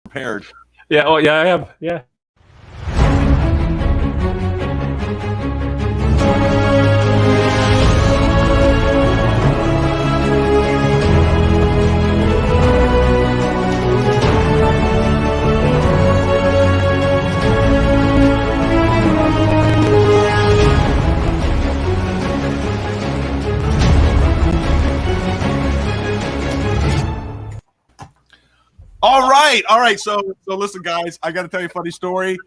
prepared. Yeah. Oh, yeah, I have. Yeah. All right. So listen, guys, I got to tell you a funny story.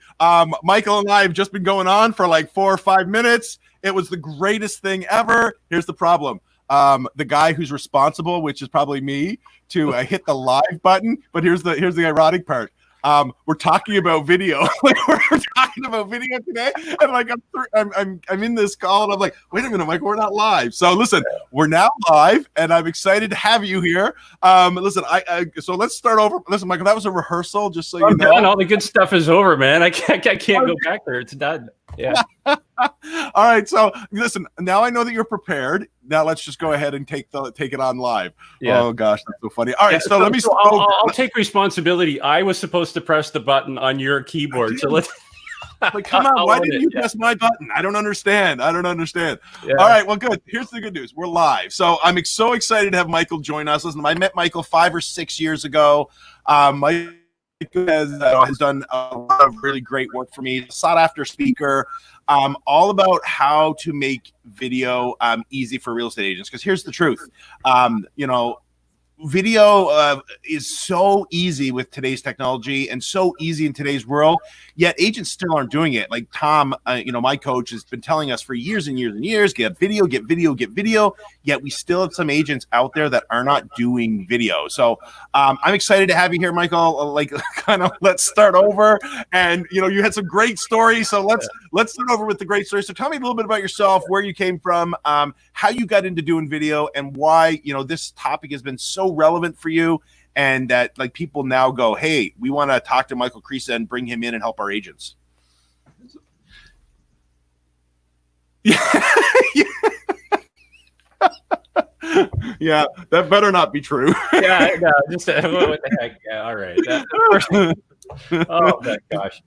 Michael and I have just been going on for like 4 or 5 minutes. It was the greatest thing ever. Here's the problem. The guy who's responsible, which is probably me, to hit the live button. But here's the ironic part. We're talking about video. Like, we're talking about video today, and like I'm in this call, and I'm like, wait a minute, Mike, we're not live. So listen, we're now live, and I'm excited to have you here. Listen, so let's start over. Listen, Michael, that was a rehearsal, just so you know. Done. All the good stuff is over, man. I can't go back there. It's done. Yeah. All right. So listen, now I know that you're prepared. Now let's just go ahead and take it on live. Yeah. Oh gosh, that's so funny. All right. So let me. I'll take responsibility. I was supposed to press the button on your keyboard. So let's. Like, come on, why didn't you press my button? I don't understand. Yeah. All right, well, good. Here's the good news. We're live. So I'm so excited to have Michael join us. Listen, I met Michael 5 or 6 years ago. Michael has done a lot of really great work for me. Sought after speaker, all about how to make video easy for real estate agents. Because here's the truth. Video is so easy with today's technology and so easy in today's world, yet agents still aren't doing it. Like Tom, my coach, has been telling us for years and years and years, get video, yet we still have some agents out there that are not doing video. So I'm excited to have you here, Michael. Let's start over. And, you had some great stories. So let's start over with the great stories. So tell me a little bit about yourself, where you came from, how you got into doing video, and why, this topic has been so relevant for you, and that like people now go, hey, we want to talk to Michael Krisa and bring him in and help our agents. Yeah, that better not be true. Yeah, no, just what the heck? Yeah, all right. Oh my gosh,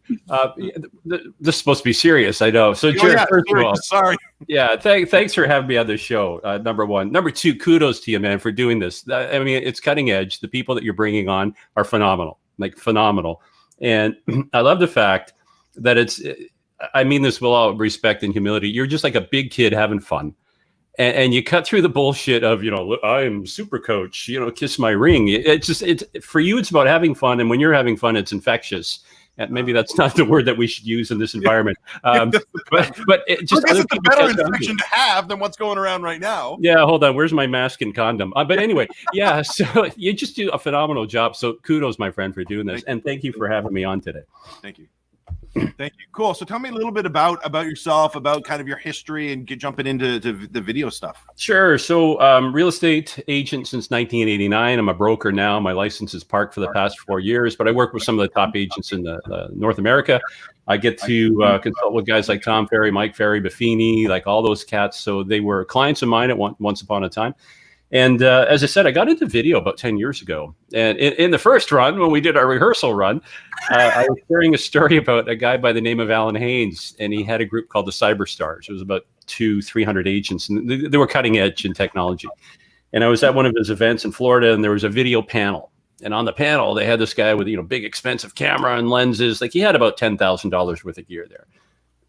this is supposed to be serious. I know. So, Jared, first of all, sorry. Yeah, thanks for having me on the show. Number one, number two, kudos to you, man, for doing this. I mean, it's cutting edge. The people that you're bringing on are phenomenal, and I love the fact that I mean this with all respect and humility. You're just like a big kid having fun. And you cut through the bullshit of, I'm super coach, kiss my ring. It's for you, it's about having fun. And when you're having fun, it's infectious. And maybe that's not the word that we should use in this environment. But it just, it's a better infection to have than what's going around right now. Yeah. Hold on. Where's my mask and condom? But anyway, yeah. So you just do a phenomenal job. So kudos, my friend, for doing this. And thank you for having me on today. Thank you. Thank you. Cool. So tell me a little bit about yourself, about kind of your history, and jumping into the video stuff. Sure. So real estate agent since 1989. I'm a broker now. My license is parked for the past 4 years, but I work with some of the top agents in the North America. I get to consult with guys like Tom Ferry, Mike Ferry, Buffini, like all those cats. So they were clients of mine at once upon a time. And as I said, I got into video about 10 years ago. And in the first run, when we did our rehearsal run, I was sharing a story about a guy by the name of Alan Haynes, and he had a group called the Cyberstars. It was about 200-300 agents, and they were cutting edge in technology. And I was at one of his events in Florida, and there was a video panel. And on the panel, they had this guy with, big expensive camera and lenses. Like, he had about $10,000 worth of gear there.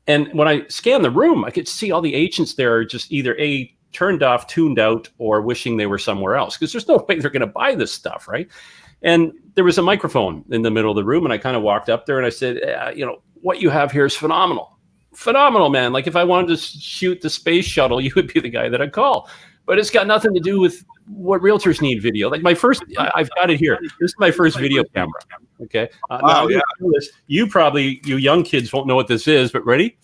And when I scanned the room, I could see all the agents there are just either turned off, tuned out, or wishing they were somewhere else, because there's no way they're going to buy this stuff, right? And there was a microphone in the middle of the room, and I kind of walked up there and I said, what you have here is phenomenal. Phenomenal, man. Like, if I wanted to shoot the space shuttle, you would be the guy that I'd call. But it's got nothing to do with what realtors need video. Like, I've got it here. This is my first video camera. Okay. Wow, yeah. You young kids won't know what this is, but ready?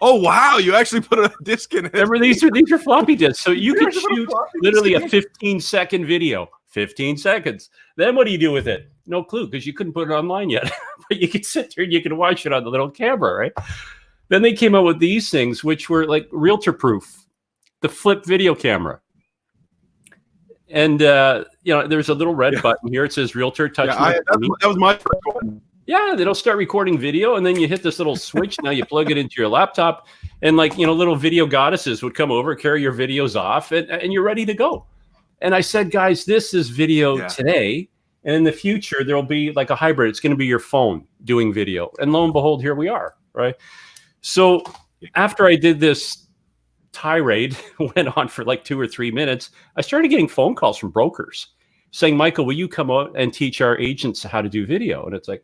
Oh, wow. You actually put a disc in it. Remember, these are floppy disks. So you can shoot literally a 15-second video. 15 seconds. Then what do you do with it? No clue, because you couldn't put it online yet. But you can sit there and you can watch it on the little camera, right? Then they came out with these things, which were like realtor proof. The flip video camera. And there's a little red button here. It says Realtor Touch. That was my first one. Yeah, it'll start recording video, and then you hit this little switch. Now you plug it into your laptop, and little video goddesses would come over, carry your videos off, and you're ready to go. And I said, guys, this is video today. And in the future, there'll be like a hybrid. It's going to be your phone doing video. And lo and behold, here we are, right? So after I did this tirade, went on for like 2 or 3 minutes, I started getting phone calls from brokers saying, Michael, will you come out and teach our agents how to do video? And it's like,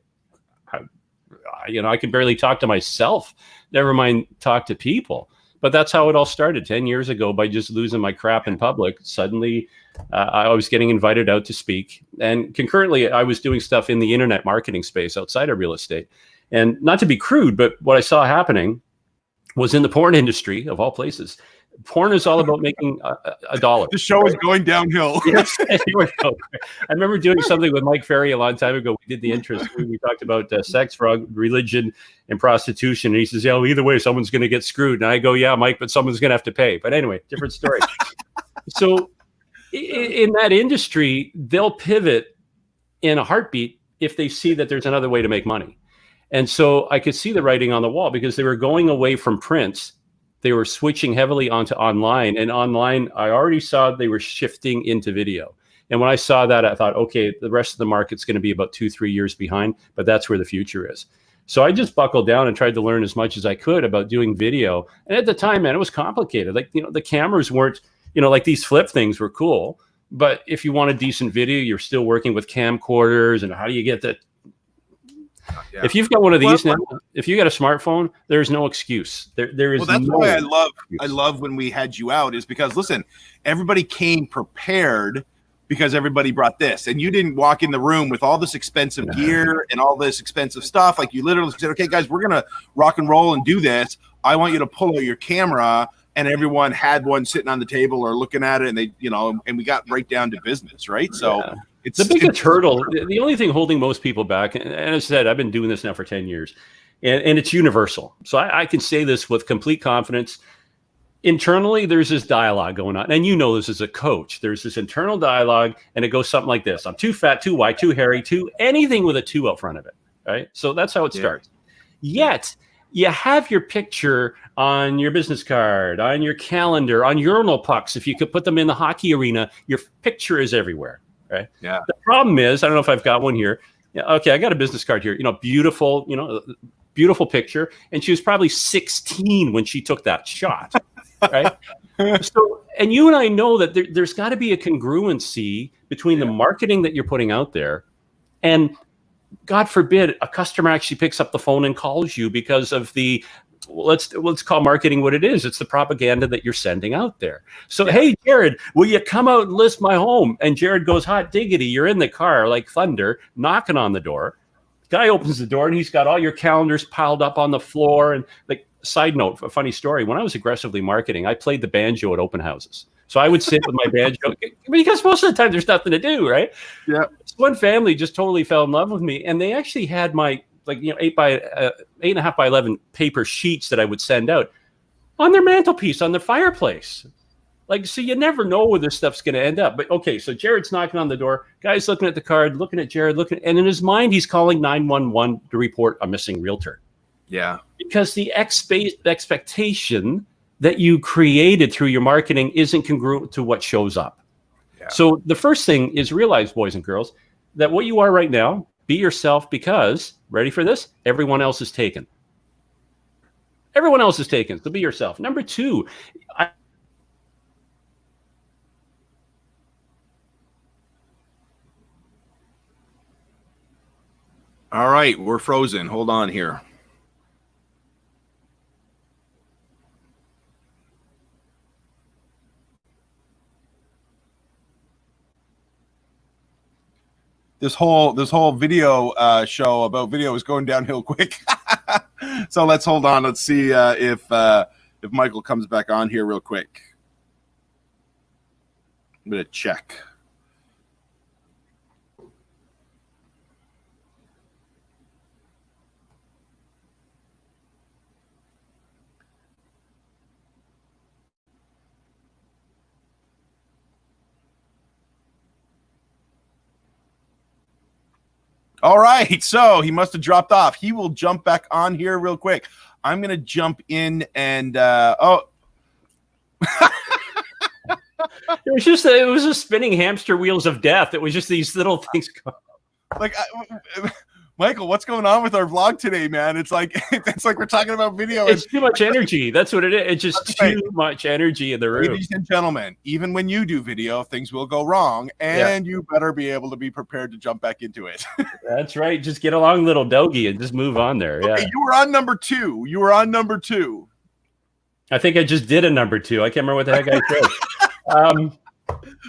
I can barely talk to myself, never mind talk to people. But that's how it all started 10 years ago, by just losing my crap in public. Suddenly, I was getting invited out to speak. And concurrently, I was doing stuff in the internet marketing space outside of real estate. And not to be crude, but what I saw happening was in the porn industry, of all places. Porn is all about making a dollar. The show is going downhill. Yes, here we go. I remember doing something with Mike Ferry a long time ago. We did the interest. We talked about sex, religion, and prostitution. And he says, well, either way, someone's going to get screwed. And I go, yeah, Mike, but someone's going to have to pay. But anyway, different story. So in that industry, they'll pivot in a heartbeat if they see that there's another way to make money. And so I could see the writing on the wall, because they were going away from print. They were switching heavily onto online, and online, I already saw they were shifting into video. And when I saw that, I thought, okay, the rest of the market's going to be about 2-3 years behind, but that's where the future is. So I just buckled down and tried to learn as much as I could about doing video. And at the time, man, it was complicated. Like, the cameras weren't, like these flip things were cool. But if you want a decent video, you're still working with camcorders. And how do you get that? Yeah. If you've got one of these now, if you got a smartphone, there's no excuse. There is. Well, that's why I love when we had you out, is because, listen, everybody came prepared because everybody brought this, and you didn't walk in the room with all this expensive gear and all this expensive stuff. Like, you literally said, okay, guys, we're going to rock and roll and do this. I want you to pull out your camera, and everyone had one sitting on the table or looking at it, and they, and we got right down to business. Right. So it's the biggest hurdle. The only thing holding most people back, and as I said, I've been doing this now for 10 years, and it's universal. So I can say this with complete confidence. Internally, there's this dialogue going on. And this as a coach. There's this internal dialogue, and it goes something like this. I'm too fat, too white, too hairy, too anything with a 2 out front of it. Right? So that's how it starts. Yet, you have your picture on your business card, on your calendar, on urinal pucks. If you could put them in the hockey arena, your picture is everywhere. Right. Yeah. The problem is, I don't know if I've got one here. Yeah. Okay. I got a business card here. Beautiful. Beautiful picture. And she was probably 16 when she took that shot. Right. So, and you and I know that there's got to be a congruency between the marketing that you're putting out there, and God forbid a customer actually picks up the phone and calls you because of the. Let's call marketing what it is. It's the propaganda that you're sending out there. So, hey, Jared, will you come out and list my home? And Jared goes, hot diggity. You're in the car like thunder, knocking on the door. Guy opens the door, and he's got all your calendars piled up on the floor. And like, side note, a funny story. When I was aggressively marketing, I played the banjo at open houses. So I would sit with my banjo because most of the time there's nothing to do, right? Yeah. So one family just totally fell in love with me, and they actually had my 8.5 by 11 paper sheets that I would send out on their mantelpiece, on the fireplace. Like, so you never know where this stuff's going to end up. But okay, so Jared's knocking on the door. Guy's looking at the card, looking at Jared, and in his mind, he's calling 911 to report a missing realtor. Yeah. Because the expectation that you created through your marketing isn't congruent to what shows up. Yeah. So the first thing is realize, boys and girls, that what you are right now, be yourself, because, ready for this? Everyone else is taken. Everyone else is taken. So be yourself. Number 2, all right, we're frozen. Hold on here. This whole video show about video is going downhill quick. So let's hold on. Let's see if Michael comes back on here real quick. I'm gonna check. All right. So he must have dropped off. He will jump back on here real quick. I'm going to jump in and, It was just spinning hamster wheels of death. It was just these little things. Like, Michael, what's going on with our vlog today, man? It's like we're talking about video. It's too much energy. That's what it is. It's just too much energy in the room. Ladies and gentlemen, even when you do video, things will go wrong, and you better be able to be prepared to jump back into it. That's right. Just get along, little doggy, and just move on there. Yeah. Okay, you were on number two. I think I just did a number 2. I can't remember what the heck I said.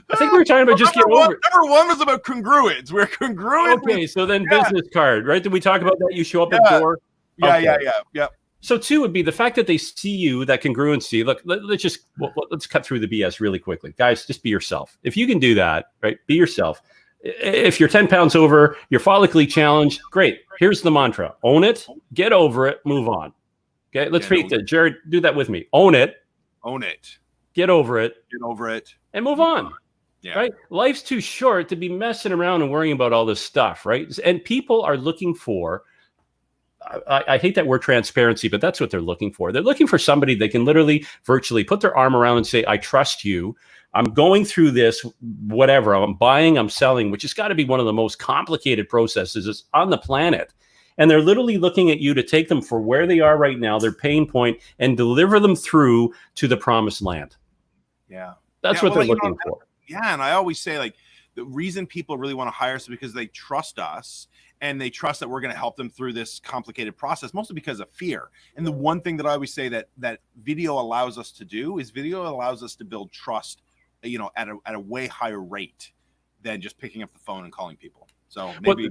I think we were talking about just get over it. Number 1 was about congruence. We're congruent. Okay, so then business card, right? Did we talk about that? You show up at the door. Yeah. So 2 would be the fact that they see you, that congruency. Look, let's cut through the BS really quickly. Guys, just be yourself. If you can do that, right, be yourself. If you're 10 pounds over, you're follically challenged, great. Here's the mantra. Own it, get over it, move on. Okay, let's repeat that. Jared, do that with me. Own it. Get over it. And move on. Yeah. Right? Life's too short to be messing around and worrying about all this stuff, right? And people are looking for, I hate that word transparency, but that's what they're looking for. They're looking for somebody they can literally virtually put their arm around and say, I trust you. I'm going through this, whatever. I'm buying, I'm selling, which has got to be one of the most complicated processes on the planet. And they're literally looking at you to take them for where they are right now, their pain point, and deliver them through to the promised land. Yeah. That's what they're looking for. Yeah. And I always say, like, the reason people really want to hire us is because they trust us and they trust that we're going to help them through this complicated process, mostly because of fear. And the one thing that I always say that video allows us to do is video allows us to build trust, at a way higher rate than just picking up the phone and calling people. So maybe,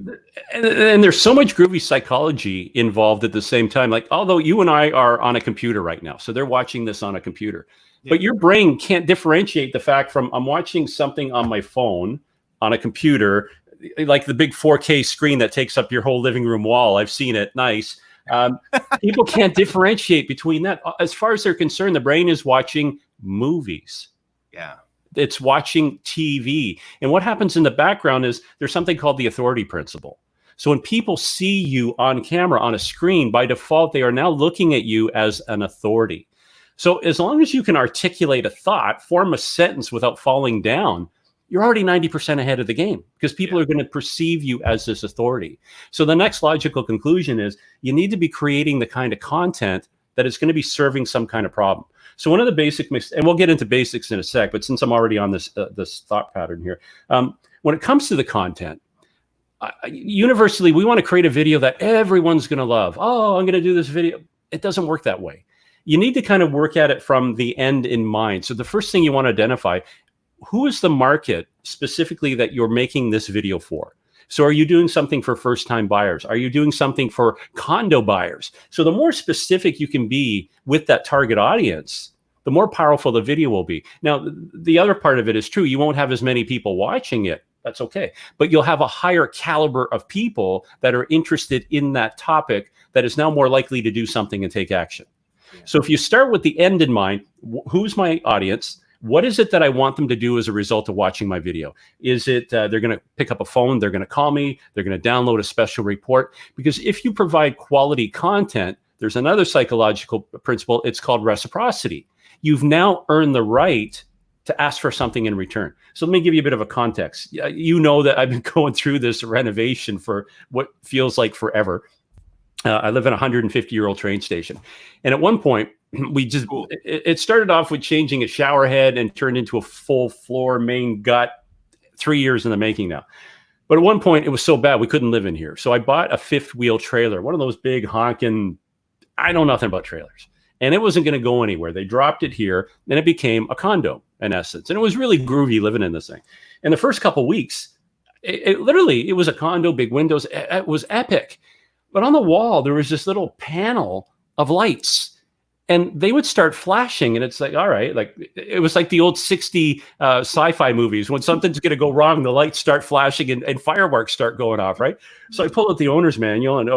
and there's so much groovy psychology involved at the same time. Like, although you and I are on a computer right now, so they're watching this on a computer, but your brain can't differentiate the fact from I'm watching something on my phone on a computer, like the big 4K screen that takes up your whole living room wall. I've seen it. Nice. People can't differentiate between that. As far as they're concerned, the brain is watching movies. Yeah. It's watching TV. And what happens in the background is there's something called the authority principle. So when people see you on camera, on a screen, by default, they are now looking at you as an authority. So as long as you can articulate a thought, form a sentence without falling down, you're already 90% ahead of the game because people are going to perceive you as this authority. So the next logical conclusion is you need to be creating the kind of content that is going to be serving some kind of problem. So one of the basic, and we'll get into basics in a sec, but since I'm already on this thought pattern here, when it comes to the content, universally, we want to create a video that everyone's going to love. Oh, I'm going to do this video. It doesn't work that way. You need to kind of work at it from the end in mind. So the first thing you want to identify, who is the market specifically that you're making this video for? So are you doing something for first-time buyers? Are you doing something for condo buyers? So the more specific you can be with that target audience, the more powerful the video will be. Now, the other part of it is true. You won't have as many people watching it. That's okay. But you'll have a higher caliber of people that are interested in that topic that is now more likely to do something and take action. Yeah. So if you start with the end in mind, who's my audience? What is it that I want them to do as a result of watching my video? Is it they're going to pick up a phone, they're going to call me, they're going to download a special report? Because if you provide quality content, there's another psychological principle. It's called reciprocity. You've now earned the right to ask for something in return. So let me give you a bit of a context. You know that I've been going through this renovation for what feels like forever. I live in a 150-year-old train station. And at one point, it started off with changing a shower head and turned into a full floor main gut, 3 years in the making now. But at one point, it was so bad, we couldn't live in here. So I bought a fifth wheel trailer, one of those big honking, I know nothing about trailers. And it wasn't going to go anywhere. They dropped it here, and it became a condo in essence. And it was really groovy living in this thing. In the first couple of weeks, it was a condo, big windows. It was epic. But on the wall, there was this little panel of lights, and they would start flashing. And it's like, all right, like it was like the old 60 sci-fi movies. When something's going to go wrong, the lights start flashing and fireworks start going off, right? So I pull out the owner's manual and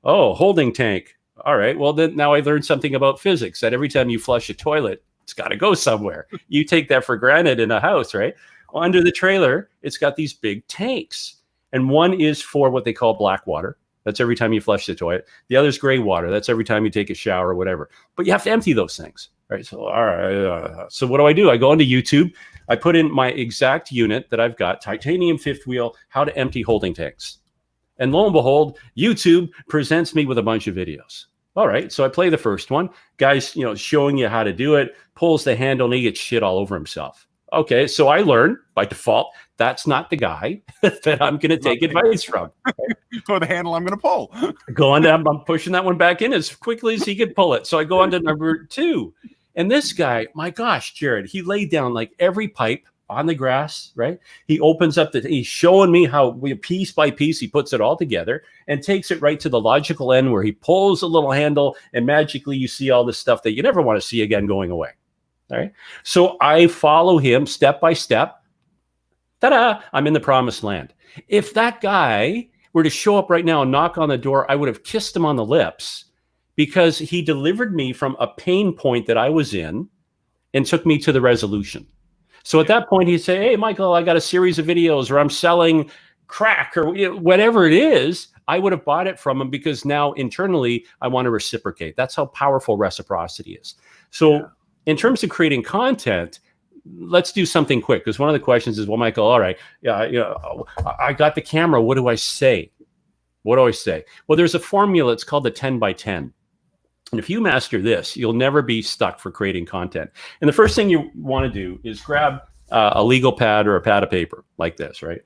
holding tank. All right, well, then now I learned something about physics, that every time you flush a toilet, it's got to go somewhere. You take that for granted in a house, right? Well, under the trailer, it's got these big tanks. And one is for what they call black water. That's every time you flush the toilet. The other is gray water. That's every time you take a shower or whatever. But you have to empty those things, right? So, all right. So what do? I go onto YouTube. I put in my exact unit that I've got, titanium fifth wheel, how to empty holding tanks. And lo and behold, YouTube presents me with a bunch of videos. All right. So I play the first one. Guy's, showing you how to do it, pulls the handle, and he gets shit all over himself. Okay. So I learned by default, that's not the guy that I'm going to take advice from. For the handle I'm going to pull. I'm pushing that one back in as quickly as he could pull it. So I go on to number 2. And this guy, my gosh, Jared, he laid down like every pipe on the grass, right? He opens up he's showing me how piece by piece, he puts it all together and takes it right to the logical end where he pulls a little handle and magically you see all this stuff that you never want to see again going away. All right. So I follow him step by step. Ta-da! I'm in the promised land. If that guy were to show up right now and knock on the door, I would have kissed him on the lips because he delivered me from a pain point that I was in and took me to the resolution. So at that point, he'd say, hey, Michael, I got a series of videos or I'm selling crack or whatever it is. I would have bought it from him because now internally I want to reciprocate. That's how powerful reciprocity is. So in terms of creating content, let's do something quick because one of the questions is, well, Michael, all right, I got the camera. What do I say? Well, there's a formula. It's called the 10 by 10. And if you master this, you'll never be stuck for creating content. And the first thing you want to do is grab a legal pad or a pad of paper like this, right?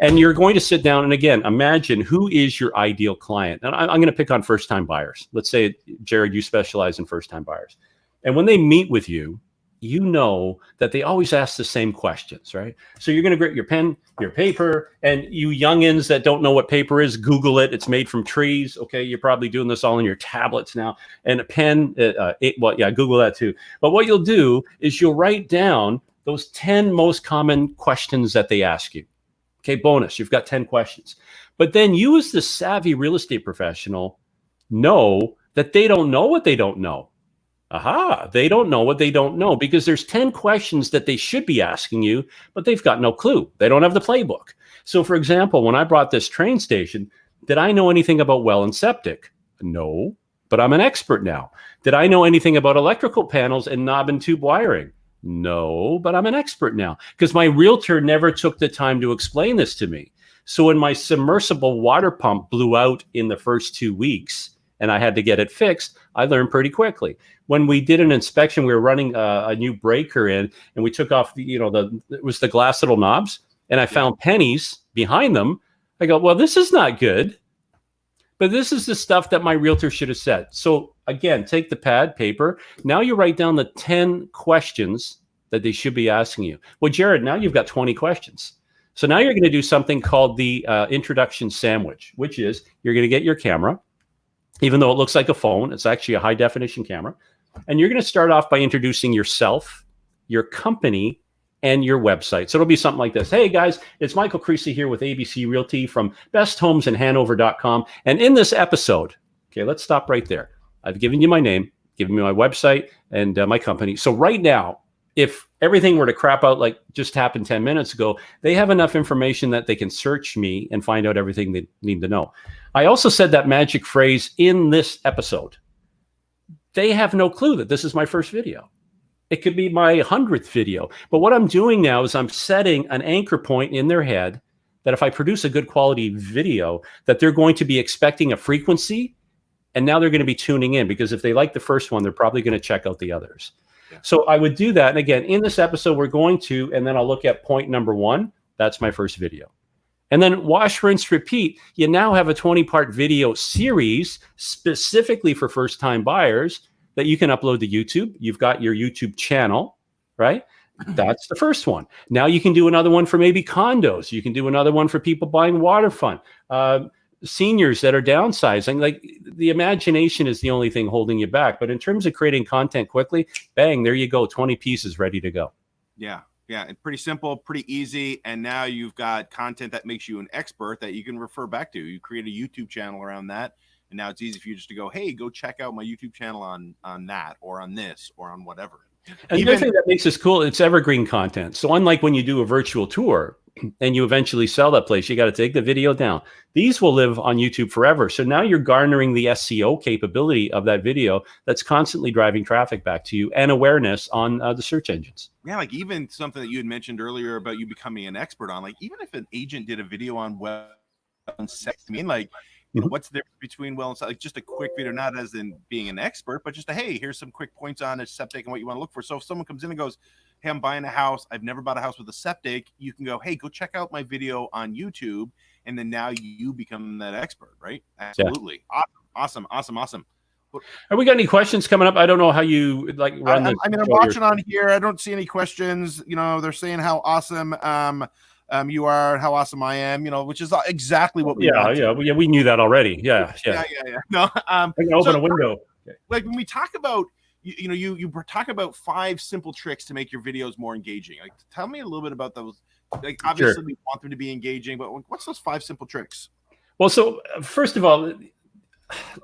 And you're going to sit down and again, imagine who is your ideal client. And I'm going to pick on first-time buyers. Let's say, Jared, you specialize in first-time buyers. And when they meet with you, you know that they always ask the same questions, right? So you're going to grab your pen, your paper, and you youngins that don't know what paper is, Google it. It's made from trees. Okay, you're probably doing this all in your tablets now. And a pen, Google that too. But what you'll do is you'll write down those 10 most common questions that they ask you. Okay, bonus, you've got 10 questions. But then you as the savvy real estate professional know that they don't know what they don't know. They don't know what they don't know because there's 10 questions that they should be asking you, but they've got no clue. They don't have the playbook. So for example, when I brought this train station, did I know anything about well and septic? No, but I'm an expert now. Did I know anything about electrical panels and knob and tube wiring? No, but I'm an expert now because my realtor never took the time to explain this to me. So when my submersible water pump blew out in the first 2 weeks and I had to get it fixed, I learned pretty quickly. When we did an inspection, we were running a new breaker in, and we took off, it was the glass little knobs, and I found pennies behind them. I go, well, this is not good, but this is the stuff that my realtor should have said. So again, take the pad, paper. Now you write down the 10 questions that they should be asking you. Well, Jared, now you've got 20 questions. So now you're going to do something called the introduction sandwich, which is you're going to get your camera. Even though it looks like a phone, it's actually a high definition camera. And you're going to start off by introducing yourself, your company, and your website. So it'll be something like this. Hey guys, it's Michael Krisa here with ABC Realty from besthomesInHanover.com. And in this episode, okay, let's stop right there. I've given you my name, given you my website and my company. So right now, if everything were to crap out like just happened 10 minutes ago, they have enough information that they can search me and find out everything they need to know. I also said that magic phrase in this episode. They have no clue that this is my first video. It could be my 100th video. But what I'm doing now is I'm setting an anchor point in their head that if I produce a good quality video, that they're going to be expecting a frequency, and now they're going to be tuning in because if they like the first one, they're probably going to check out the others. Yeah. So I would do that. And again, in this episode, we're going to, and then I'll look at point number 1. That's my first video. And then wash, rinse, repeat. You now have a 20-part video series specifically for first-time buyers that you can upload to YouTube. You've got your YouTube channel, right? That's the first one. Now you can do another one for maybe condos. You can do another one for people buying waterfront, seniors that are downsizing. Like the imagination is the only thing holding you back. But in terms of creating content quickly, bang, there you go, 20 pieces ready to go. Yeah. Yeah, and pretty simple, pretty easy. And now you've got content that makes you an expert that you can refer back to. You create a YouTube channel around that. And now it's easy for you just to go, hey, go check out my YouTube channel on that or on this or on whatever. And the other thing that makes this cool, it's evergreen content. So unlike when you do a virtual tour, and you eventually sell that place, you got to take the video down. These will live on YouTube forever. So now you're garnering the SEO capability of that video that's constantly driving traffic back to you and awareness on the search engines. Yeah, like even something that you had mentioned earlier about you becoming an expert on, like even if an agent did a video on well and sex, I mean, like, you know, what's the difference between well and sex? Like just a quick video, not as in being an expert, but just a, hey, here's some quick points on a septic and what you want to look for. So if someone comes in and goes, hey, I'm buying a house, I've never bought a house with a septic, you can go, hey, go check out my video on YouTube, and then now you become that expert, right? Absolutely. Yeah. Awesome. Have we got any questions coming up? I don't know how you like run this. I mean, I'm watching on here. I don't see any questions. You know, they're saying how awesome you are and how awesome I am, you know, which is exactly what we want. Yeah, we knew that already. Yeah. No, I can open a window. Like when we talk about, you know, you talk about 5 simple tricks to make your videos more engaging. Like, tell me a little bit about those. Like, obviously, we want them to be engaging, but what's those 5 simple tricks? Well, so first of all,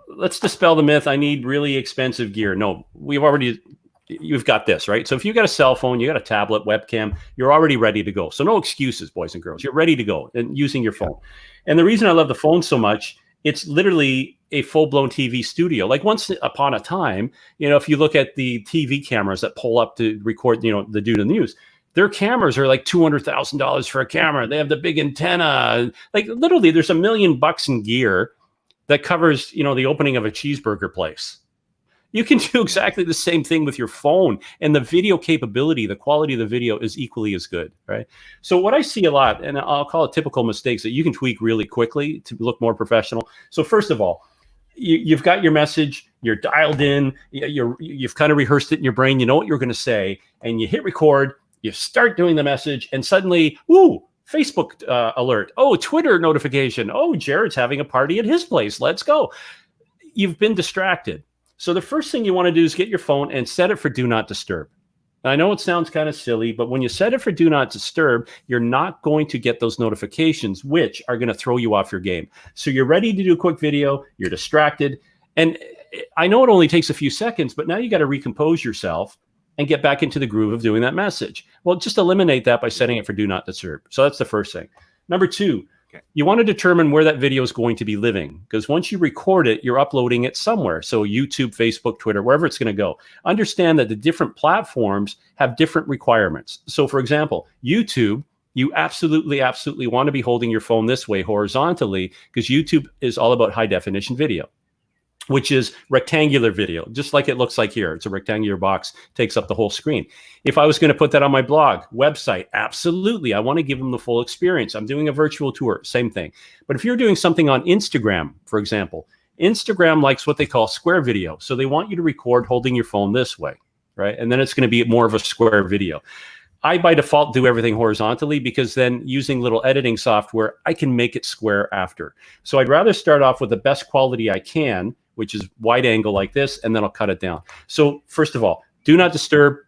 let's dispel the myth. I need really expensive gear. No, you've got this, right? So if you've got a cell phone, you got a tablet, webcam, you're already ready to go. So no excuses, boys and girls. You're ready to go and using your phone. And the reason I love the phone so much, it's literally a full-blown TV studio. Like once upon a time, you know, if you look at the TV cameras that pull up to record, you know, the dude in the news, their cameras are like $200,000 for a camera. They have the big antenna. Like literally there's $1 million in gear that covers, you know, the opening of a cheeseburger place. You can do exactly the same thing with your phone, and the video capability, the quality of the video is equally as good, right? So what I see a lot, and I'll call it typical mistakes that you can tweak really quickly to look more professional. So first of all, you've got your message, you're dialed in, you've kind of rehearsed it in your brain, you know what you're going to say, and you hit record, you start doing the message, and suddenly, ooh, Facebook alert. Oh, Twitter notification. Oh, Jared's having a party at his place. Let's go. You've been distracted. So the first thing you want to do is get your phone and set it for do not disturb. I know it sounds kind of silly, but when you set it for do not disturb, you're not going to get those notifications, which are going to throw you off your game. So you're ready to do a quick video. You're distracted. And I know it only takes a few seconds, but now you got to recompose yourself and get back into the groove of doing that message. Well, just eliminate that by setting it for do not disturb. So that's the first thing. Number 2, you want to determine where that video is going to be living, because once you record it, you're uploading it somewhere. So YouTube, Facebook, Twitter, wherever it's going to go. Understand that the different platforms have different requirements. So for example, YouTube, you absolutely want to be holding your phone this way horizontally, because YouTube is all about high definition video, which is rectangular video, just like it looks like here. It's a rectangular box, takes up the whole screen. If I was going to put that on my blog, website, absolutely. I want to give them the full experience. I'm doing a virtual tour, same thing. But if you're doing something on Instagram, for example, Instagram likes what they call square video. So they want you to record holding your phone this way, right? And then it's going to be more of a square video. I, by default, do everything horizontally, because then using little editing software, I can make it square after. So I'd rather start off with the best quality I can, which is wide angle like this, and then I'll cut it down. So first of all, do not disturb,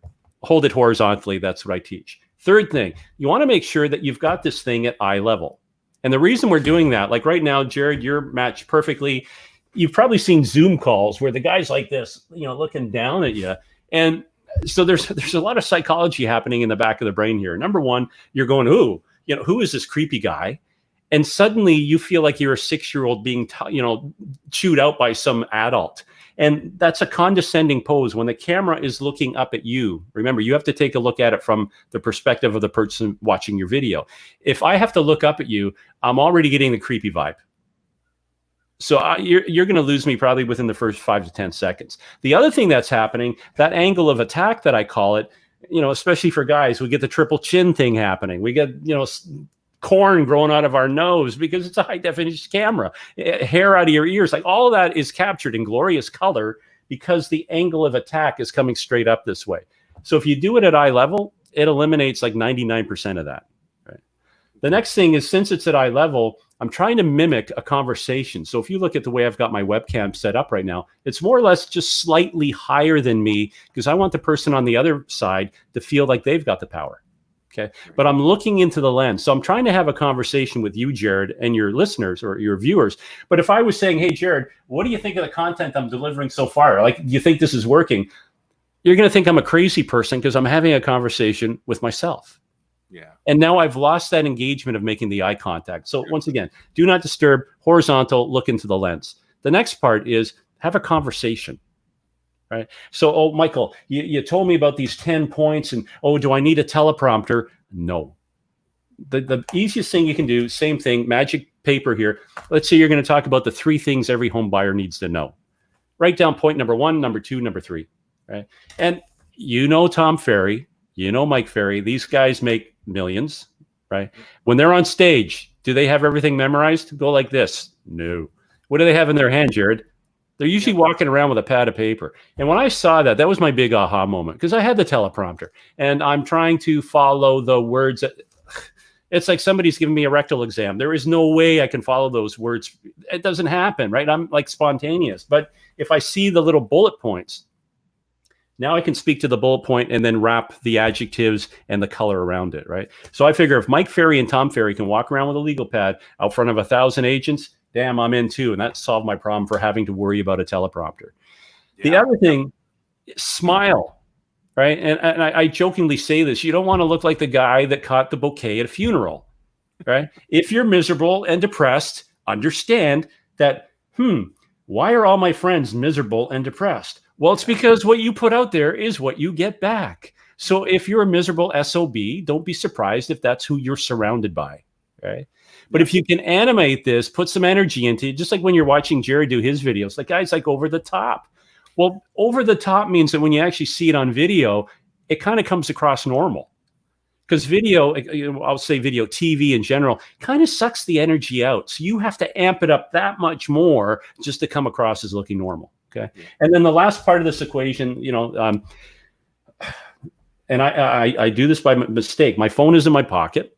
hold it horizontally. That's what I teach. Third thing, you want to make sure that you've got this thing at eye level. And the reason we're doing that, like right now, Jared, you're matched perfectly. You've probably seen Zoom calls where the guy's like this, you know, looking down at you. And so there's a lot of psychology happening in the back of the brain here. Number one, you're going, ooh, you know, who is this creepy guy? And suddenly you feel like you're a 6-year-old being, chewed out by some adult. And that's a condescending pose when the camera is looking up at you. Remember, you have to take a look at it from the perspective of the person watching your video. If I have to look up at you, I'm already getting the creepy vibe. So you're going to lose me probably within the first 5 to 10 seconds. The other thing that's happening, that angle of attack that I call it, you know, especially for guys, we get the triple chin thing happening. We get, you know, corn growing out of our nose because it's a high definition camera, hair out of your ears. Like all of that is captured in glorious color because the angle of attack is coming straight up this way. So if you do it at eye level, it eliminates like 99% of that. Right. The next thing is, since it's at eye level, I'm trying to mimic a conversation. So if you look at the way I've got my webcam set up right now, it's more or less just slightly higher than me because I want the person on the other side to feel like they've got the power. Okay. But I'm looking into the lens. So I'm trying to have a conversation with you, Jared, and your listeners or your viewers. But if I was saying, hey, Jared, what do you think of the content I'm delivering so far? Like, do you think this is working? You're going to think I'm a crazy person because I'm having a conversation with myself. Yeah. And now I've lost that engagement of making the eye contact. So once again, do not disturb, horizontal, look into the lens. The next part is have a conversation, right? So, oh, Michael, you told me about these 10 points and, oh, do I need a teleprompter? No. The easiest thing you can do, same thing, magic paper here. Let's say you're going to talk about the 3 things every home buyer needs to know. Write down point number 1, number 2, number 3, right? And Tom Ferry, Mike Ferry, these guys make millions, right? When they're on stage, do they have everything memorized? Go like this? No. What do they have in their hand, Jared? They're usually walking around with a pad of paper. And when I saw that, that was my big aha moment, because I had the teleprompter and I'm trying to follow the words. It's like somebody's giving me a rectal exam. There is no way I can follow those words. It doesn't happen, right? I'm like spontaneous. But if I see the little bullet points, now I can speak to the bullet point and then wrap the adjectives and the color around it, right? So I figure if Mike Ferry and Tom Ferry can walk around with a legal pad out front of 1,000 agents, damn, I'm in too. And that solved my problem for having to worry about a teleprompter. Yeah. The other thing, smile, right? And I jokingly say this, you don't want to look like the guy that caught the bouquet at a funeral, right? If you're miserable and depressed, understand that, why are all my friends miserable and depressed? Well, it's because what you put out there is what you get back. So if you're a miserable SOB, don't be surprised if that's who you're surrounded by, right? But if you can animate this, put some energy into it, just like when you're watching Jerry do his videos, the guy's like over the top. Well, over the top means that when you actually see it on video, it kind of comes across normal. Because video, I'll say video, TV in general, kind of sucks the energy out. So you have to amp it up that much more just to come across as looking normal. Okay. Yeah. And then the last part of this equation, and I do this by mistake. My phone is in my pocket.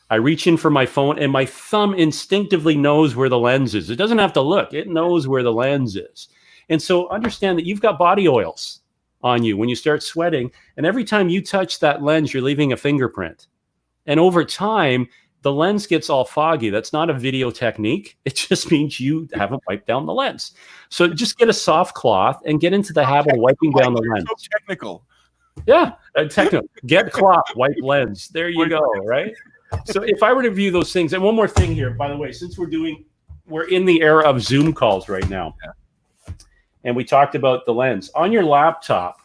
I reach in for my phone and my thumb instinctively knows where the lens is. It doesn't have to look. It knows where the lens is. And so understand that you've got body oils on you when you start sweating. And every time you touch that lens, you're leaving a fingerprint. And over time, the lens gets all foggy. That's not a video technique. It just means you haven't wiped down the lens. So just get a soft cloth and get into the habit of wiping down the lens. So technical. Yeah, technical. Get cloth, wipe lens. There you go, right? So if I were to view those things, and one more thing here, by the way, since we're in the era of Zoom calls right now. Yeah. And we talked about the lens. On your laptop,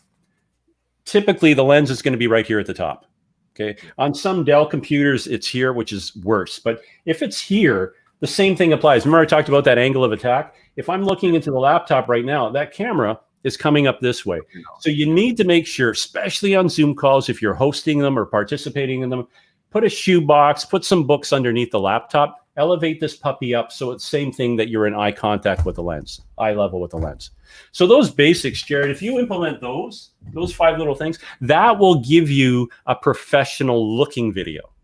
typically the lens is going to be right here at the top. Okay. On some Dell computers, it's here, which is worse. But if it's here, the same thing applies. Remember I talked about that angle of attack? If I'm looking into the laptop right now, that camera is coming up this way. So you need to make sure, especially on Zoom calls, if you're hosting them or participating in them, put a shoebox, put some books underneath the laptop, elevate this puppy up so it's the same thing that you're in eye contact with the lens, eye level with the lens. So those basics, Jared, if you implement those 5 little things, that will give you a professional looking video.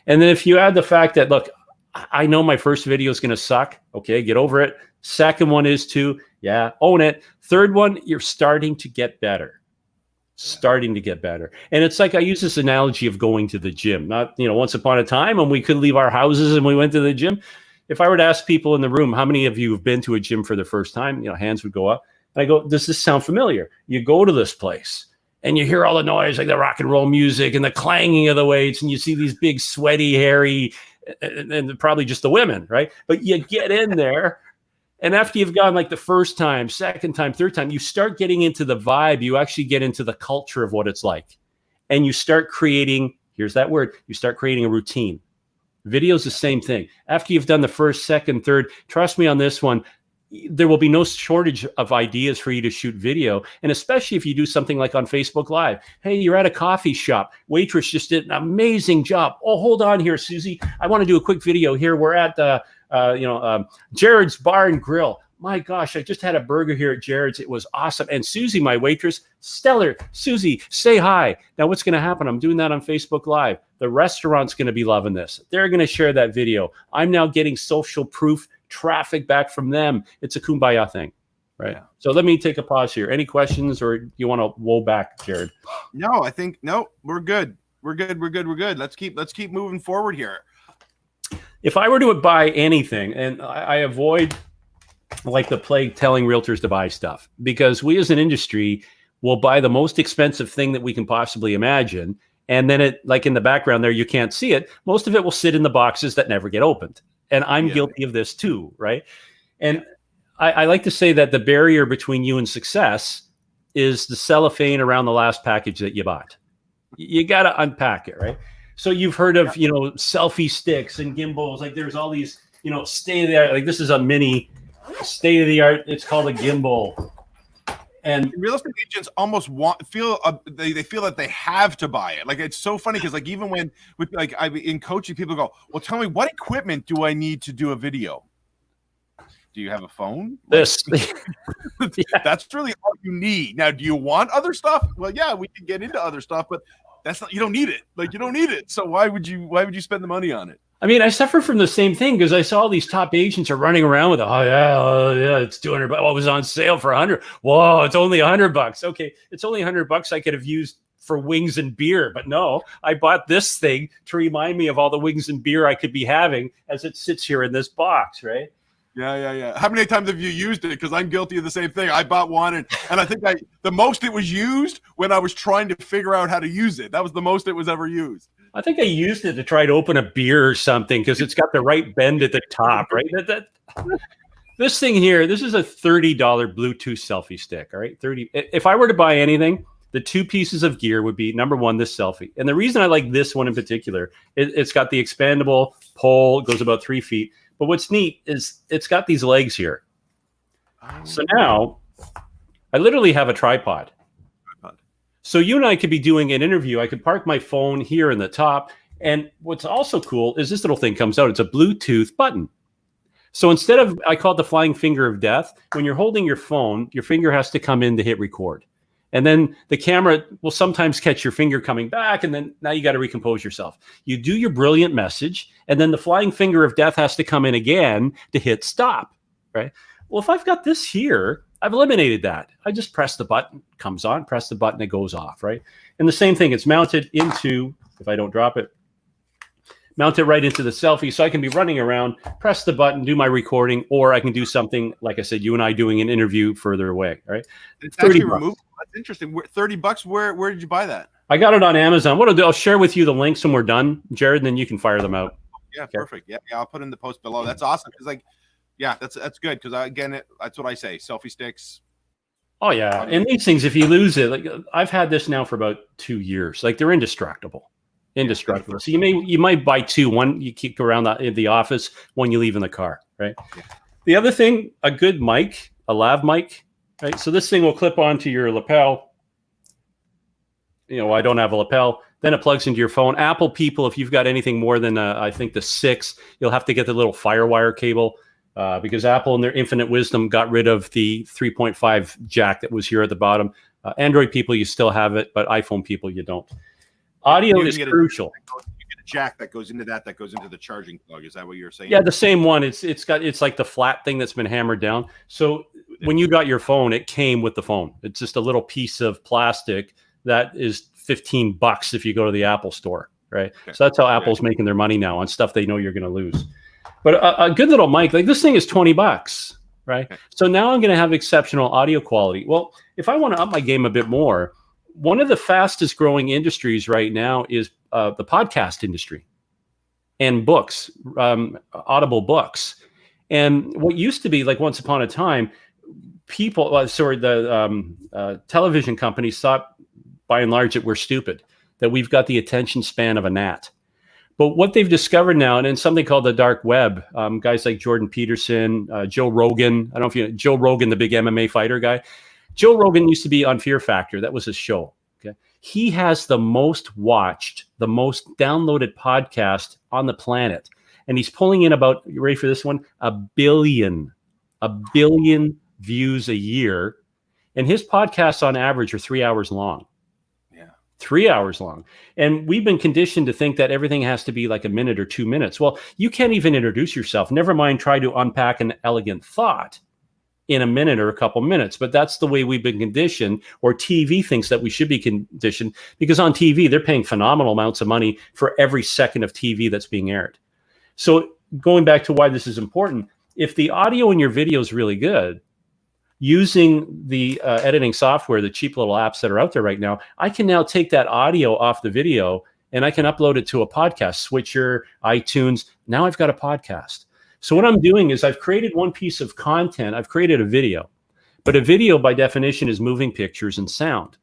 And then if you add the fact that, look, I know my first video is going to suck. Okay, get over it. Second one is to, own it. Third one, you're starting to get better. And it's like I use this analogy of going to the gym. Not, once upon a time when we could leave our houses and we went to the gym. If I were to ask people in the room, how many of you have been to a gym for the first time? Hands would go up. And I go, does this sound familiar? You go to this place and you hear all the noise, like the rock and roll music and the clanging of the weights. And you see these big, sweaty, hairy, and probably just the women, right? But you get in there. And after you've gone like the first time, second time, third time, you start getting into the vibe. You actually get into the culture of what it's like. And you start creating, here's that word, you start creating a routine. Video is the same thing. After you've done the first, second, third, trust me on this one, there will be no shortage of ideas for you to shoot video. And especially if you do something like on Facebook Live. Hey, you're at a coffee shop. Waitress just did an amazing job. Oh, hold on here, Susie. I want to do a quick video here. We're at Jared's Bar and Grill. My gosh, I just had a burger here at Jared's. It was awesome. And Susie, my waitress, stellar. Susie, say hi. Now what's going to happen? I'm doing that on Facebook Live. The restaurant's going to be loving this. They're going to share that video. I'm now getting social proof traffic back from them. It's a kumbaya thing, right? Yeah. So let me take a pause here. Any questions, or you want to woe back, Jared? No, I think, no, we're good. We're good. Let's keep moving forward here. If I were to buy anything, and I avoid like the plague telling realtors to buy stuff, because we as an industry will buy the most expensive thing that we can possibly imagine. And then it, like in the background there, you can't see it. Most of it will sit in the boxes that never get opened. And I'm guilty of this too, right? And I like to say that the barrier between you and success is the cellophane around the last package that you bought. You got to unpack it, right? So you've heard of, selfie sticks and gimbals. Like there's all these, state of the art. Like this is a mini state of the art. It's called a gimbal. And real estate agents almost feel that they have to buy it. Like it's so funny because like even when I've in coaching, people go, "Well, tell me what equipment do I need to do a video? Do you have a phone? This, that's really all you need. Now, do you want other stuff? Well, yeah, we can get into other stuff, but that's not. You don't need it. Like you don't need it. So why would you spend the money on it? I mean, I suffer from the same thing because I saw all these top agents are running around with, it's $200. Well, it was on sale for $100. Whoa, it's only $100. Okay, it's only $100 I could have used for wings and beer, but no, I bought this thing to remind me of all the wings and beer I could be having as it sits here in this box, right? Yeah. How many times have you used it? Because I'm guilty of the same thing. I bought one, and I think the most it was used when I was trying to figure out how to use it. That was the most it was ever used. I think I used it to try to open a beer or something because it's got the right bend at the top, right? This thing here, this is a $30 Bluetooth selfie stick, all right? If I were to buy anything, the two pieces of gear would be, number one, this selfie. And the reason I like this one in particular, it's got the expandable pole, it goes about 3 feet. But what's neat is it's got these legs here. So now I literally have a tripod. So you and I could be doing an interview. I could park my phone here in the top. And what's also cool is this little thing comes out. It's a Bluetooth button. So instead of, I call it the flying finger of death, when you're holding your phone, your finger has to come in to hit record. And then the camera will sometimes catch your finger coming back. And then now you got to recompose yourself. You do your brilliant message. And then the flying finger of death has to come in again to hit stop, right? Well, if I've got this here, I've eliminated that. I just press the button, comes on, press the button, it goes off, right? And the same thing, it's mounted into, if I don't drop it, mount it right into the selfie. So I can be running around, press the button, do my recording, or I can do something, like I said, you and I doing an interview further away, right? It's actually removable. That's interesting. $30. Where did you buy that? I got it on Amazon. What I'll do, I'll share with you the links when we're done, Jared, and then you can fire them out. Yeah, okay. Perfect. Yeah, I'll put in the post below. That's awesome. Because that's good. Because again, that's what I say. Selfie sticks. Oh yeah, and these things, if you lose it, like I've had this now for about 2 years. Like they're indestructible. So you might buy two. One you keep around the office. One you leave in the car. Right. Yeah. The other thing, a good mic, a lav mic. Right. So this thing will clip onto your lapel. I don't have a lapel. Then it plugs into your phone. Apple people, if you've got anything more than I think the 6, you'll have to get the little FireWire cable because Apple, in their infinite wisdom, got rid of the 3.5 jack that was here at the bottom. Android people, you still have it, but iPhone people, you don't. Audio is crucial. You get a jack that goes into that goes into the charging plug. Is that what you're saying? Yeah, the same one. It's like the flat thing that's been hammered down. So when you got your phone, it came with the phone. It's just a little piece of plastic that is $15 if you go to the Apple store, right? Okay. So that's how Apple's making their money now on stuff they know you're going to lose. But a good little mic, like this thing is $20, right? Okay. So now I'm going to have exceptional audio quality. Well, if I want to up my game a bit more, one of the fastest growing industries right now is the podcast industry and books, audible books. And what used to be like once upon a time, the television companies thought by and large that we're stupid, that we've got the attention span of a gnat. But what they've discovered now, and in something called the dark web, guys like Jordan Peterson, Joe Rogan, I don't know if you know Joe Rogan, the big MMA fighter guy. Joe Rogan used to be on Fear Factor. That was his show. Okay, he has the most watched, the most downloaded podcast on the planet. And he's pulling in about, you ready for this one? A billion views a year. And his podcasts on average are 3 hours long. 3 hours long. And we've been conditioned to think that everything has to be like a minute or 2 minutes. Well, you can't even introduce yourself. Never mind try to unpack an elegant thought in a minute or a couple minutes. But that's the way we've been conditioned, or TV thinks that we should be conditioned, because on TV, they're paying phenomenal amounts of money for every second of TV that's being aired. So going back to why this is important, if the audio in your video is really good, using the editing software, the cheap little apps that are out there right now, I can now take that audio off the video and I can upload it to a podcast, Switcher, iTunes. Now I've got a podcast. So what I'm doing is I've created one piece of content. I've created a video, but a video by definition is moving pictures and sound.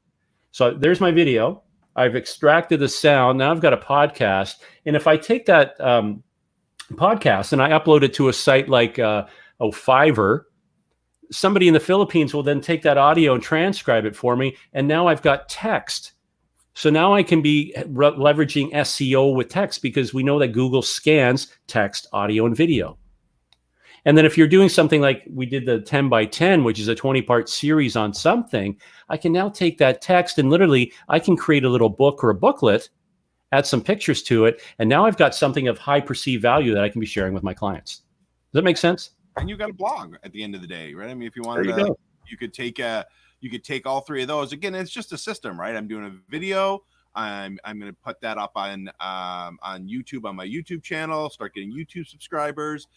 So there's my video. I've extracted the sound. Now I've got a podcast. And if I take that podcast and I upload it to a site like Fiverr, somebody in the Philippines will then take that audio and transcribe it for me. And now I've got text. So now I can be leveraging SEO with text, because we know that Google scans text, audio, and video. And then if you're doing something like we did the 10 by 10, which is a 20-part series on something, I can now take that text and literally I can create a little book or a booklet, add some pictures to it, and now I've got something of high perceived value that I can be sharing with my clients. Does that make sense? And you got a blog at the end of the day, right? I mean, if you wanted to, you could take all three of those. Again, it's just a system, right? I'm doing a video. I'm going to put that up on YouTube, on my YouTube channel, start getting YouTube subscribers.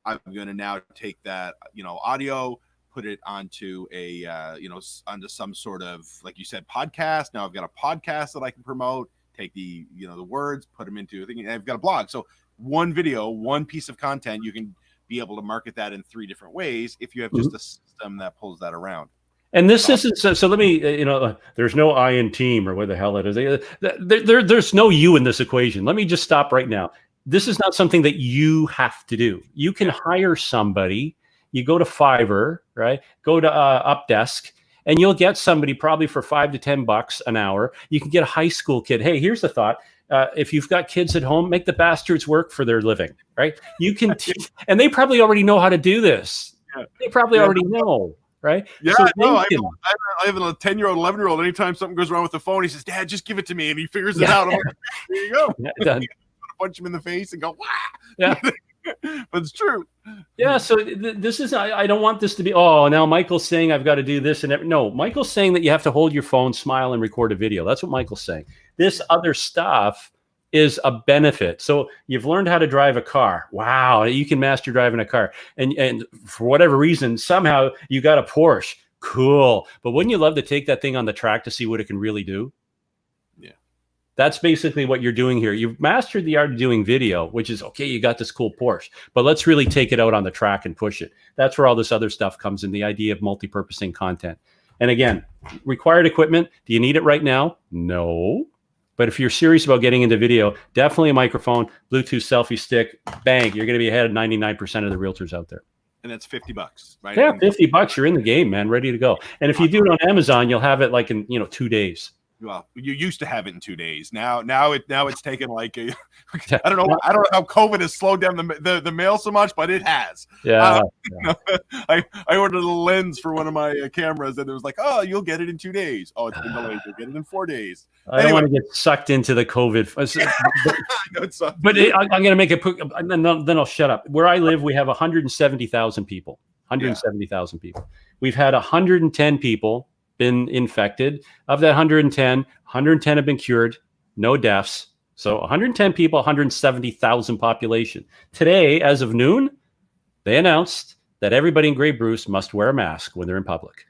I'm going to now take that, audio, put it onto onto some sort of, like you said, podcast. Now I've got a podcast that I can promote, take the words, put them into a thing, and I've got a blog. So one video, one piece of content, you can be able to market that in three different ways if you have just a system that pulls that around. And this isn't so. Let me, there's no I in team or what the hell it is. There's no you in this equation. Let me just stop right now. This is not something that you have to do. You can hire somebody. You go to Fiverr, right? Go to Updesk, and you'll get somebody probably for $5 to $10 an hour. You can get a high school kid. Hey, here's the thought. If you've got kids at home, make the bastards work for their living, right? You can, and they probably already know how to do this. They probably already know. Right? Yeah, so no, I have a 10-year-old, 11-year-old. Anytime something goes wrong with the phone, he says, "Dad, just give it to me," and he figures it out. I'm like, there you go. Done. Punch him in the face and go, "Wah!" Yeah, but it's true. Yeah. So this is. I don't want this to be. Oh, now Michael's saying I've got to do this and no. Michael's saying that you have to hold your phone, smile, and record a video. That's what Michael's saying. This other stuff is a benefit. So you've learned how to drive a car. Wow, you can master driving a car. And for whatever reason, somehow you got a Porsche. Cool. But wouldn't you love to take that thing on the track to see what it can really do? Yeah. That's basically what you're doing here. You've mastered the art of doing video, which is, okay, you got this cool Porsche, but let's really take it out on the track and push it. That's where all this other stuff comes in, the idea of multi-purposing content. And again, required equipment. Do you need it right now? No. But if you're serious about getting into video, definitely a microphone, Bluetooth selfie stick, bang, you're going to be ahead of 99% of the realtors out there. And that's $50, right? Yeah, $50, you're in the game, man, ready to go. And if you do it on Amazon, you'll have it like in 2 days. Well, you used to have it in 2 days. Now it's taken like I don't know how COVID has slowed down the mail so much, but it has. Yeah. I ordered a lens for one of my cameras, and it was like, oh, you'll get it in 2 days. Oh, it's been delayed. You'll get it in 4 days. I don't want to get sucked into the COVID. But I'm going to make it, and then I'll shut up. Where I live, we have 170,000 people. 170,000 people. We've had 110 people been infected. Of that 110 have been cured, no deaths. So 110 people, 170,000 population. Today, as of noon, they announced that everybody in Grey Bruce must wear a mask when they're in public.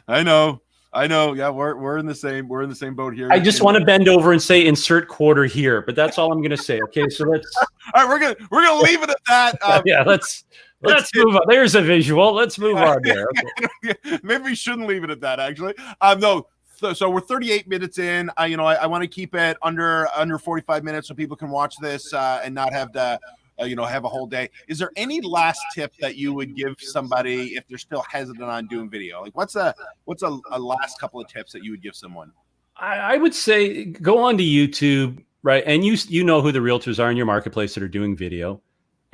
I know. Yeah, we're in the same boat here. I just want to bend over and say insert quarter here, but that's all I'm going to say. Okay, so let's. All right, we're gonna leave it at that. Yeah, let's move on. There's a visual. Let's move on there. Okay. Maybe we shouldn't leave it at that, actually. No. So we're 38 minutes in. I want to keep it under 45 minutes so people can watch this and not have to, have a whole day. Is there any last tip that you would give somebody if they're still hesitant on doing video? Like, what's a last couple of tips that you would give someone? I would say go on to YouTube, right? And you know who the realtors are in your marketplace that are doing video.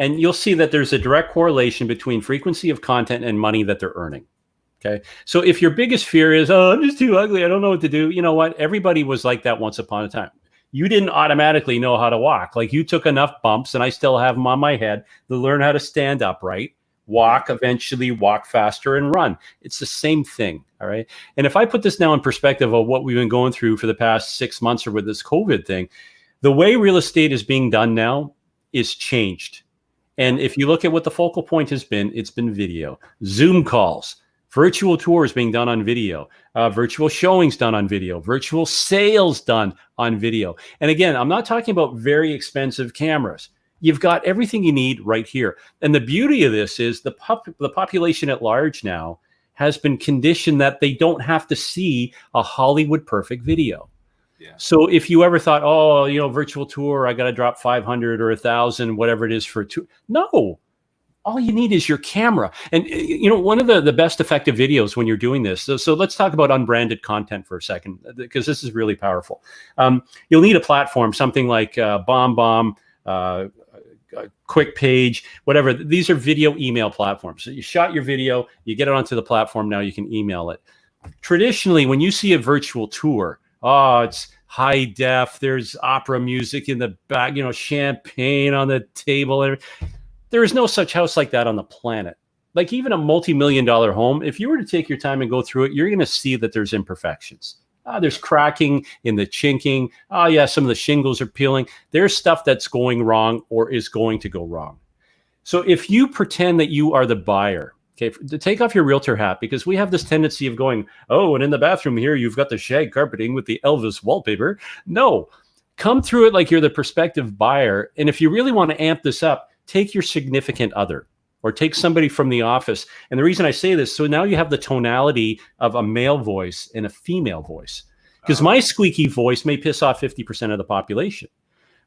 And you'll see that there's a direct correlation between frequency of content and money that they're earning. Okay. So if your biggest fear is, oh, I'm just too ugly, I don't know what to do. You know what? Everybody was like that once upon a time. You didn't automatically know how to walk. Like, you took enough bumps, and I still have them on my head, to learn how to stand upright, walk, eventually walk faster and run. It's the same thing. All right. And if I put this now in perspective of what we've been going through for the past 6 months or with this COVID thing, the way real estate is being done now is changed. And if you look at what the focal point has been, it's been video, Zoom calls, virtual tours being done on video, virtual showings done on video, virtual sales done on video. And again, I'm not talking about very expensive cameras. You've got everything you need right here. And the beauty of this is the population at large now has been conditioned that they don't have to see a Hollywood perfect video. Yeah. So if you ever thought, oh, virtual tour, I got to drop 500 or 1,000, whatever it is for a tour. No, all you need is your camera. And, one of the best effective videos when you're doing this. So let's talk about unbranded content for a second, because this is really powerful. You'll need a platform, something like BombBomb, Quick Page, whatever. These are video email platforms. So you shot your video, you get it onto the platform. Now you can email it. Traditionally, when you see a virtual tour, oh, it's high def. There's opera music in the back, champagne on the table. There is no such house like that on the planet. Like even a multi-million-dollar home, if you were to take your time and go through it, you're going to see that there's imperfections. There's cracking in the chinking. Oh, yeah, some of the shingles are peeling. There's stuff that's going wrong or is going to go wrong. So if you pretend that you are the buyer, okay, take off your realtor hat, because we have this tendency of going, oh, and in the bathroom here, you've got the shag carpeting with the Elvis wallpaper. No, come through it like you're the prospective buyer. And if you really want to amp this up, take your significant other or take somebody from the office. And the reason I say this, so now you have the tonality of a male voice and a female voice, because my squeaky voice may piss off 50% of the population.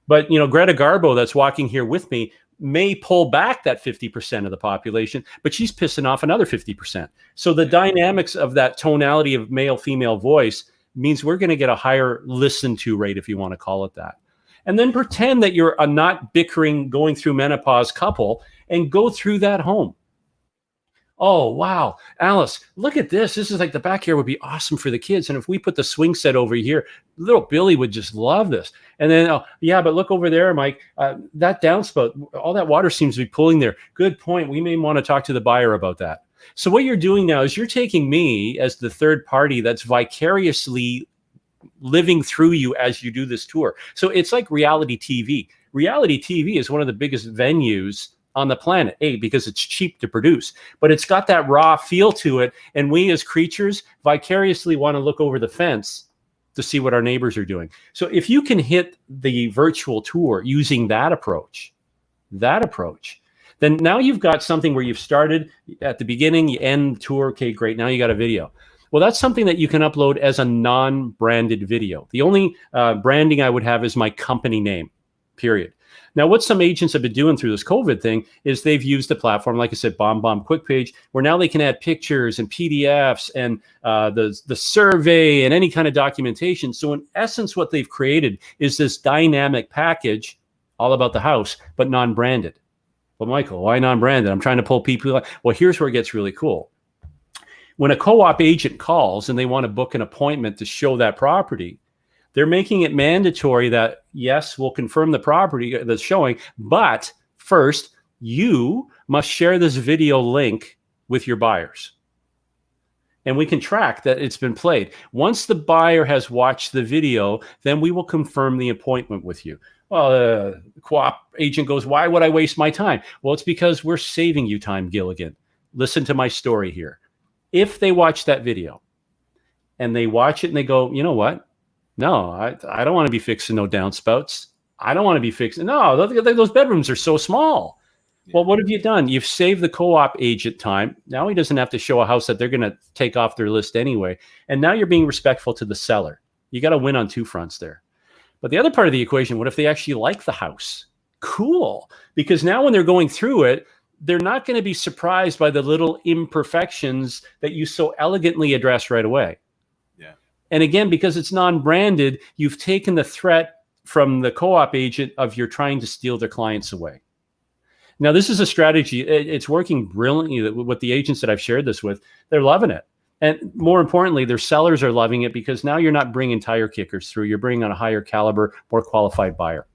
But, Greta Garbo that's walking here with me may pull back that 50% of the population, but she's pissing off another 50%. So the dynamics of that tonality of male-female voice means we're going to get a higher listen-to rate, if you want to call it that. And then pretend that you're a not bickering, going through menopause couple and go through that home. Oh, wow, Alice, look at this. This is like the back here would be awesome for the kids. And if we put the swing set over here, little Billy would just love this. And then, oh, yeah, but look over there, Mike, that downspout, all that water seems to be pulling there. Good point. We may want to talk to the buyer about that. So what you're doing now is you're taking me as the third party that's vicariously living through you as you do this tour. So it's like reality TV. Reality TV is one of the biggest venues on the planet, because it's cheap to produce, but it's got that raw feel to it. And we as creatures vicariously want to look over the fence to see what our neighbors are doing. So if you can hit the virtual tour using that approach, then now you've got something where you've started at the beginning, you end the tour. Okay, great. Now you got a video. Well, that's something that you can upload as a non-branded video. The only branding I would have is my company name, period. Now, what some agents have been doing through this COVID thing is they've used a platform, like I said, BombBomb Quick Page, where now they can add pictures and PDFs and the survey and any kind of documentation. So in essence, what they've created is this dynamic package all about the house, but non-branded. Well, Michael, why non-branded? I'm trying to pull people. Well, here's where it gets really cool. When a co-op agent calls and they want to book an appointment to show that property, they're making it mandatory that, yes, we'll confirm the property that's showing, but first, you must share this video link with your buyers. And we can track that it's been played. Once the buyer has watched the video, then we will confirm the appointment with you. Well, the co-op agent goes, why would I waste my time? Well, it's because we're saving you time, Gilligan. Listen to my story here. If they watch that video and they watch it and they go, you know what? No, I don't want to be fixing no downspouts. I don't want to be fixing. No, those bedrooms are so small. Yeah. Well, what have you done? You've saved the co-op agent time. Now he doesn't have to show a house that they're going to take off their list anyway. And now you're being respectful to the seller. You got to win on two fronts there. But the other part of the equation, what if they actually like the house? Cool. Because now when they're going through it, they're not going to be surprised by the little imperfections that you so elegantly address right away. And again, because it's non-branded, you've taken the threat from the co-op agent of you're trying to steal their clients away. Now, this is a strategy. It's working brilliantly with the agents that I've shared this with. They're loving it. And more importantly, their sellers are loving it because now you're not bringing tire kickers through. You're bringing on a higher caliber, more qualified buyer.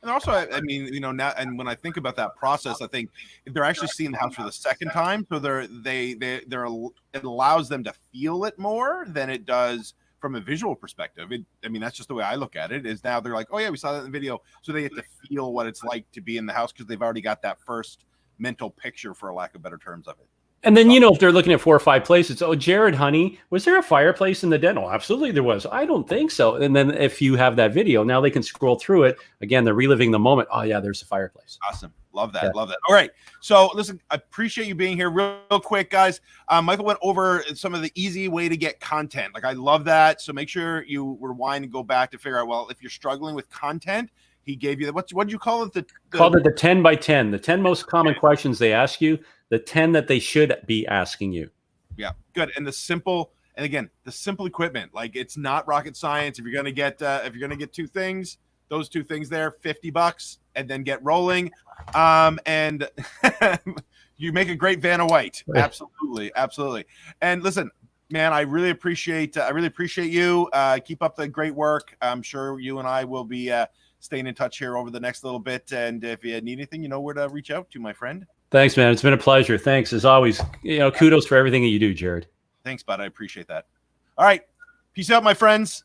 And also, I mean, now, and when I think about that process, I think they're actually seeing the house for the second time. So it allows them to feel it more than it does from a visual perspective, I mean, that's just the way I look at it. Is now they're like, oh yeah, we saw that in the video, so they get to feel what it's like to be in the house because they've already got that first mental picture, for a lack of better terms, of it. And then, if they're looking at 4 or 5 places, oh, Jared, honey, was there a fireplace in the den? Oh, absolutely there was. I don't think so. And then if you have that video, now they can scroll through it. Again, they're reliving the moment. Oh, yeah, there's a fireplace. Awesome. Love that. Yeah. Love that. All right. So listen, I appreciate you being here real quick, guys. Michael went over some of the easy way to get content. Like, I love that. So make sure you rewind and go back to figure out, well, if you're struggling with content, he gave you what did you call it? Called it the 10 by 10, the 10 most common questions they ask you, the 10 that they should be asking you. Yeah, good. And the simple equipment, like, it's not rocket science. If you're gonna get 2 things, those 2 things there, $50, and then get rolling. And you make a great Vanna White. Absolutely, absolutely. And listen, man, I really appreciate you. Keep up the great work. I'm sure you and I will be staying in touch here over the next little bit. And if you need anything, you know where to reach out to, my friend. Thanks, man. It's been a pleasure. Thanks as always. Kudos for everything that you do, Jared. Thanks, bud. I appreciate that. All right. Peace out, my friends.